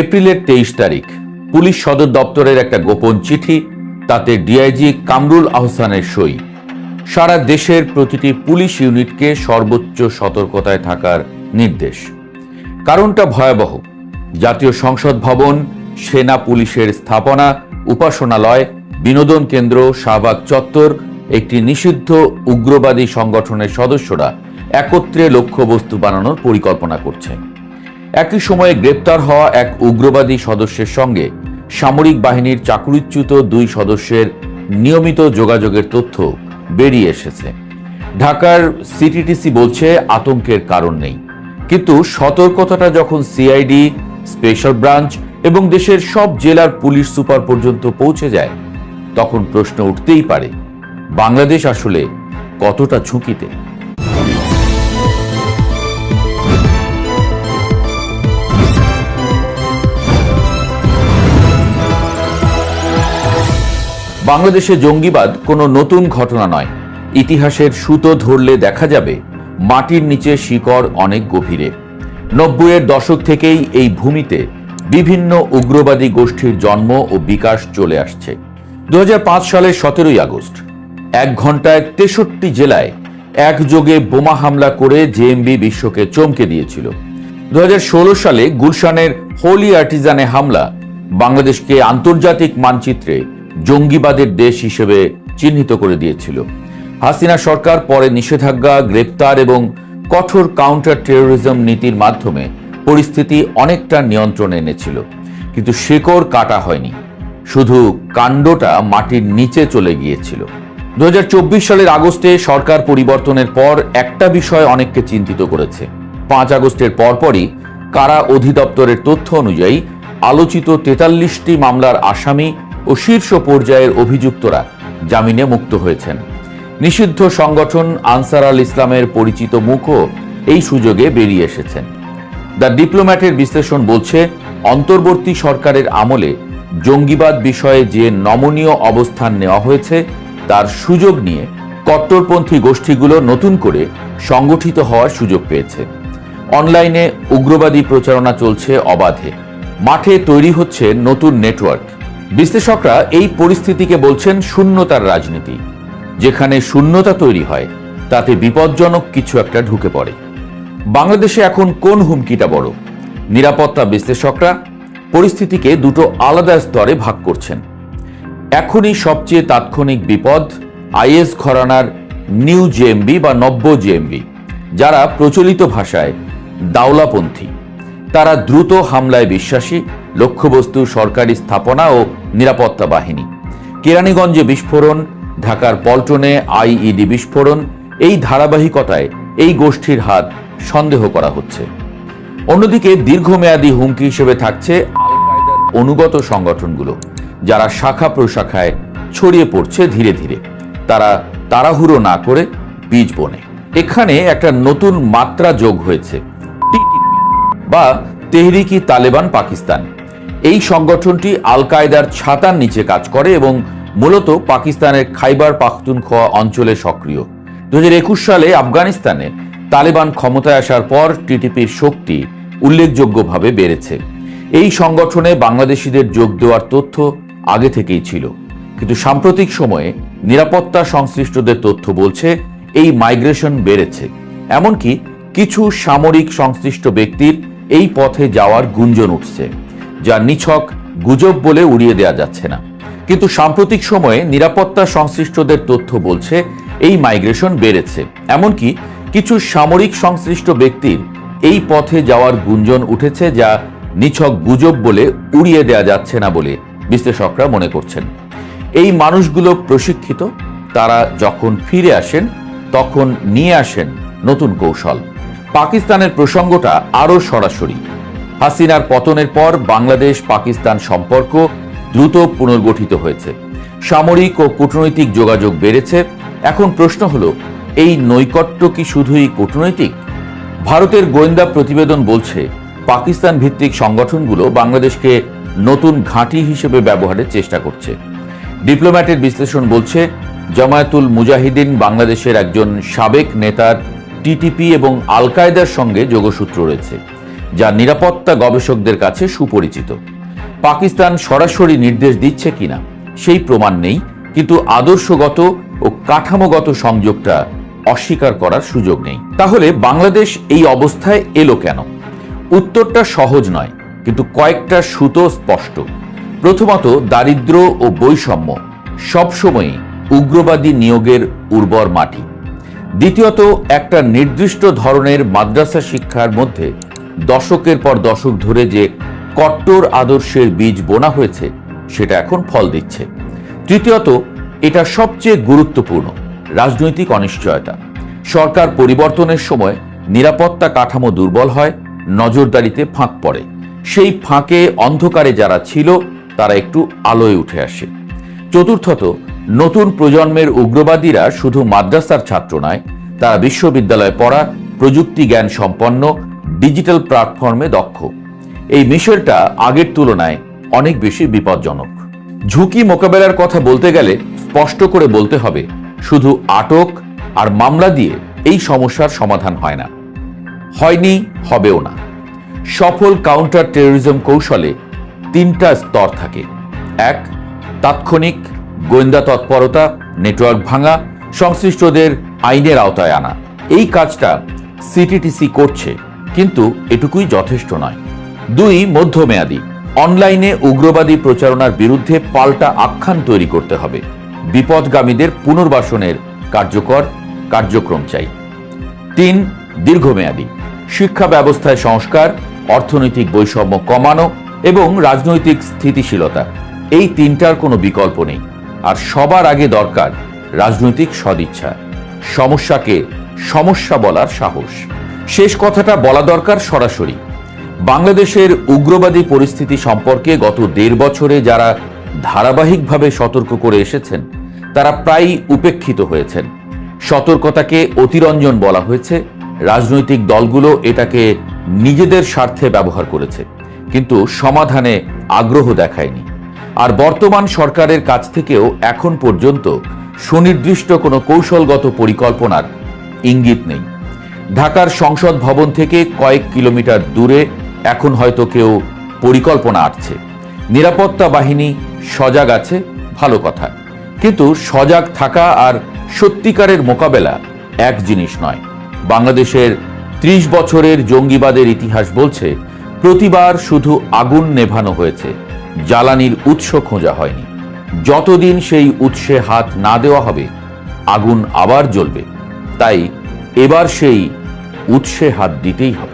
এপ্রিলের 23 তারিখ পুলিশ সদর দপ্তরের একটা গোপন চিঠি, তাতে ডিআইজি কামরুল আহসানের সই। সারা দেশের প্রতিটি পুলিশ ইউনিটকে সর্বোচ্চ সতর্কতায় থাকার নির্দেশ। কারণটা ভয়াবহ। জাতীয় সংসদ ভবন, সেনা পুলিশের স্থাপনা, উপাসনালয়, বিনোদন কেন্দ্র, শাহবাগ চত্বর, একটি নিষিদ্ধ উগ্রবাদী সংগঠনের সদস্যরা একত্রে লক্ষ্যবস্তু বানানোর পরিকল্পনা করছে। একই সময়ে গ্রেপ্তার হওয়া এক উগ্রবাদী সদস্যের সঙ্গে সামরিক বাহিনীর চাকরিচ্যুত 2 সদস্যের নিয়মিত যোগাযোগের তথ্য বেরিয়ে এসেছে। ঢাকার সিটিটিসি বলছে আতঙ্কের কারণ নেই, কিন্তু সতর্কতাটা যখন সিআইডি, স্পেশাল ব্রাঞ্চ এবং দেশের সব জেলার পুলিশ সুপার পর্যন্ত পৌঁছে যায়, তখন প্রশ্ন উঠতেই পারে, বাংলাদেশ আসলে কতটা ঝুঁকিতে? বাংলাদেশে জঙ্গিবাদ কোনো নতুন ঘটনা নয়। ইতিহাসের সুতো ধরলে দেখা যাবে মাটির নিচে শিকড় অনেক গভীরে। 90-এর দশক থেকেই এই ভূমিতে বিভিন্ন উগ্রবাদী গোষ্ঠীর জন্ম ও বিকাশ চলে আসছে। 2005 সালের 17ই আগস্ট 1 ঘন্টায় 63 জেলায় একযোগে বোমা হামলা করে জেএমবি বিশ্বকে চমকে দিয়েছিল। 2016 সালে গুলশানের হোলি আর্টিজানে হামলা বাংলাদেশকে আন্তর্জাতিক মানচিত্রে জঙ্গিবাদের দেশ হিসেবে চিহ্নিত করে দিয়েছিল। হাসিনা সরকার পরে নিষেধাজ্ঞা, গ্রেপ্তার এবং কঠোর কাউন্টার টেরোরিজম নীতির মাধ্যমে পরিস্থিতি অনেকটা নিয়ন্ত্রণে এনেছিল, কিন্তু শেকড় কাটা হয়নি, শুধু কাণ্ডটা মাটির নিচে চলে গিয়েছিল। 2024 সালের আগস্টে সরকার পরিবর্তনের পর একটা বিষয় অনেককে চিন্তিত করেছে। 5 আগস্টের পরপরই কারা অধিদপ্তরের তথ্য অনুযায়ী আলোচিত 43টি মামলার আসামি ও শীর্ষ পর্যায়ের অভিযুক্তরা জামিনে মুক্ত হয়েছেন। নিষিদ্ধ সংগঠন আনসার আল ইসলামের পরিচিত মুখও এই সুযোগে বেরিয়ে এসেছেন। দ্য ডিপ্লোম্যাটের বিশ্লেষণ বলছে, অন্তর্বর্তী সরকারের আমলে জঙ্গিবাদ বিষয়ে যে নমনীয় অবস্থান নেওয়া হয়েছে, তার সুযোগ নিয়ে কট্টরপন্থী গোষ্ঠীগুলো নতুন করে সংগঠিত হওয়ার সুযোগ পেয়েছে। অনলাইনে উগ্রবাদী প্রচারণা চলছে অবাধে, মাঠে তৈরি হচ্ছে নতুন নেটওয়ার্ক। বিশ্লেষকরা এই পরিস্থিতিকে বলছেন শূন্যতার রাজনীতি। যেখানে শূন্যতা তৈরি হয়, তাতে বিপজ্জনক কিছু একটা ঢুকে পড়ে। বাংলাদেশে এখন কোন হুমকিটা বড়? নিরাপত্তা বিশ্লেষকরা পরিস্থিতিকে দুটো আলাদা স্তরে ভাগ করছেন। এখনই সবচেয়ে তাৎক্ষণিক বিপদ আইএস ঘরানার নিউ জেএমবি বা নব্য জেএমবি, যারা প্রচলিত ভাষায় দাওলাপন্থী। তারা দ্রুত হামলায় বিশ্বাসী, লক্ষ্যবস্তু সরকারি স্থাপনা ও নিরাপত্তা বাহিনী। কেরানীগঞ্জে বিস্ফোরণ, ঢাকার পল্টনে আইইডি বিস্ফোরণ, এই ধারাবাহিকতায় এই গোষ্ঠীর হাত সন্দেহ করা হচ্ছে। অন্যদিকে দীর্ঘমেয়াদী হুমকি হিসেবে থাকছে আল কায়দার অনুগত সংগঠনগুলো, যারা শাখা প্রশাখায় ছড়িয়ে পড়ছে ধীরে ধীরে। তারা তাড়াহুড়ো না করে বীজ বোনে। এখানে একটা নতুন মাত্রা যোগ হয়েছে, টিটিপি বা তেহরিকি তালেবান পাকিস্তান। এই সংগঠনটি আল কায়দার ছাতার নিচে কাজ করে এবং মূলত পাকিস্তানের খাইবার পাখতুনখোয়া অঞ্চলে সক্রিয়। 2021 সালে আফগানিস্তানে তালেবান ক্ষমতায় আসার পর টিটিপির শক্তি উল্লেখযোগ্যভাবে বেড়েছে। এই সংগঠনে বাংলাদেশিদের যোগ দেওয়ার তথ্য আগে থেকেই ছিল, কিন্তু সাম্প্রতিক সময়ে নিরাপত্তা সংশ্লিষ্টদের তথ্য বলছে এই মাইগ্রেশন বেড়েছে। এমনকি কিছু সামরিক সংশ্লিষ্ট ব্যক্তির এই পথে যাওয়ার গুঞ্জন উঠছে, যা নিছক গুজব বলে উড়িয়ে দেওয়া যাচ্ছে না। কিন্তু সাম্প্রতিক সময়ে নিরাপত্তা সংশ্লিষ্টদের তথ্য বলছে এই মাইগ্রেশন বেড়েছে। এমনকি কিছু সামরিক সংশ্লিষ্ট ব্যক্তির এই পথে যাওয়ার গুঞ্জন উঠেছে, যা নিছক গুজব বলে উড়িয়ে দেওয়া যাচ্ছে না বলে বিশ্লেষকরা মনে করছেন। এই মানুষগুলো প্রশিক্ষিত, তারা যখন ফিরে আসেন তখন নিয়ে আসেন নতুন কৌশল। পাকিস্তানের প্রসঙ্গটা আরও সরাসরি। হাসিনার পতনের পর বাংলাদেশ পাকিস্তান সম্পর্ক দ্রুত পুনর্গঠিত হয়েছে, সামরিক ও কূটনৈতিক যোগাযোগ বেড়েছে। এখন প্রশ্ন হলো, এই নৈকট্য কি শুধুই কূটনৈতিক? ভারতের গোয়েন্দা প্রতিবেদন বলছে পাকিস্তান ভিত্তিক সংগঠনগুলো বাংলাদেশকে নতুন ঘাঁটি হিসেবে ব্যবহারের চেষ্টা করছে। ডিপ্লোম্যাটের বিশ্লেষণ বলছে, জামায়াতুল মুজাহিদিন বাংলাদেশের একজন সাবেক নেতার টিটিপি এবং আল কায়দার সঙ্গে যোগসূত্র রয়েছে। যা নিরাপত্তা গবেষকদের কাছে সুপরিচিত। পাকিস্তান সরাসরি নির্দেশ দিচ্ছে কিনা সেই প্রমাণ নেই, কিন্তু আদর্শগত ও কাঠামোগত সংযোগটা অস্বীকার করার সুযোগ নেই। তাহলে বাংলাদেশ এই অবস্থায় এলো কেন? উত্তরটা সহজ নয়, কিন্তু কয়েকটা সুতো স্পষ্ট। প্রথমত, দারিদ্র্য ও বৈষম্য সবসময়ই উগ্রবাদী নিয়োগের উর্বর মাটি। দ্বিতীয়ত, একটা নির্দিষ্ট ধরনের মাদ্রাসা শিক্ষার মধ্যে দশকের পর দশক ধরে যে কট্টর আদর্শের বীজ বোনা হয়েছে সেটা এখন ফল দিচ্ছে। তৃতীয়ত, এটা সবচেয়ে গুরুত্বপূর্ণ, রাজনৈতিক অনিশ্চয়তা। সরকার পরিবর্তনের সময় নিরাপত্তা কাঠামো দুর্বল হয়, নজরদারিতে ফাঁক পড়ে। সেই ফাঁকে অন্ধকারে যারা ছিল তারা একটু আলোয় উঠে আসে। চতুর্থত, নতুন প্রজন্মের উগ্রবাদীরা শুধু মাদ্রাসার ছাত্র নয়, তারা বিশ্ববিদ্যালয়ে পড়া, প্রযুক্তি জ্ঞান সম্পন্ন, ডিজিটাল প্ল্যাটফর্মে দক্ষ। এই মিশেলটা আগের তুলনায় অনেক বেশি বিপজ্জনক। ঝুঁকি মোকাবেলার কথা বলতে গেলে স্পষ্ট করে বলতে হবে, শুধু আটক আর মামলা দিয়ে এই সমস্যার সমাধান হয় না, হয়নি, হবেও না। সফল কাউন্টার টেরোরিজম কৌশলে তিনটা স্তর থাকে। এক, তাৎক্ষণিক গোয়েন্দা তৎপরতা, নেটওয়ার্ক ভাঙা, সংশ্লিষ্টদের আইনের আওতায় আনা। এই কাজটা সিটিটিসি করছে, কিন্তু এটুকুই যথেষ্ট নয়। দুই, মধ্যমেয়াদী, অনলাইনে উগ্রবাদী প্রচারণার বিরুদ্ধে পাল্টা আখ্যান তৈরি করতে হবে। বিপদগামীদের পুনর্বাসনের কার্যকর কার্যক্রম চাই। তিন, দীর্ঘমেয়াদী, শিক্ষা ব্যবস্থায় সংস্কার, অর্থনৈতিক বৈষম্য কমানো এবং রাজনৈতিক স্থিতিশীলতা। এই তিনটার কোনো বিকল্প নেই। আর সবার আগে দরকার রাজনৈতিক সদিচ্ছা, সমস্যাকে সমস্যা বলার সাহস। শেষ কথাটা বলা দরকার সরাসরি। বাংলাদেশের উগ্রবাদী পরিস্থিতি সম্পর্কে গত 1.5 বছরে যারা ধারাবাহিকভাবে সতর্ক করে এসেছেন তারা প্রায়ই উপেক্ষিত হয়েছেন। সতর্কতাকে অতিরঞ্জন বলা হয়েছে, রাজনৈতিক দলগুলো এটাকে নিজেদের স্বার্থে ব্যবহার করেছে, কিন্তু সমাধানে আগ্রহ দেখায়নি। আর বর্তমান সরকারের কাছ থেকেও এখন পর্যন্ত সুনির্দিষ্ট কোনো কৌশলগত পরিকল্পনার ইঙ্গিত নেই। ঢাকার সংসদ ভবন থেকে কয়েক কিলোমিটার দূরে এখন হয়তো কেউ পরিকল্পনা আঁটছে। নিরাপত্তা বাহিনী সজাগ আছে, ভালো কথা, কিন্তু সজাগ থাকা আর সত্যিকারের মোকাবেলা এক জিনিস নয়। বাংলাদেশের 30 বছরের জঙ্গিবাদের ইতিহাস বলছে, প্রতিবার শুধু আগুন নেভানো হয়েছে, জ্বালানির উৎস খোঁজা হয়নি। যতদিন সেই উৎসে হাত না দেওয়া হবে, আগুন আবার জ্বলবে। তাই এবার সেই উৎসে হাত দিতেই হবে।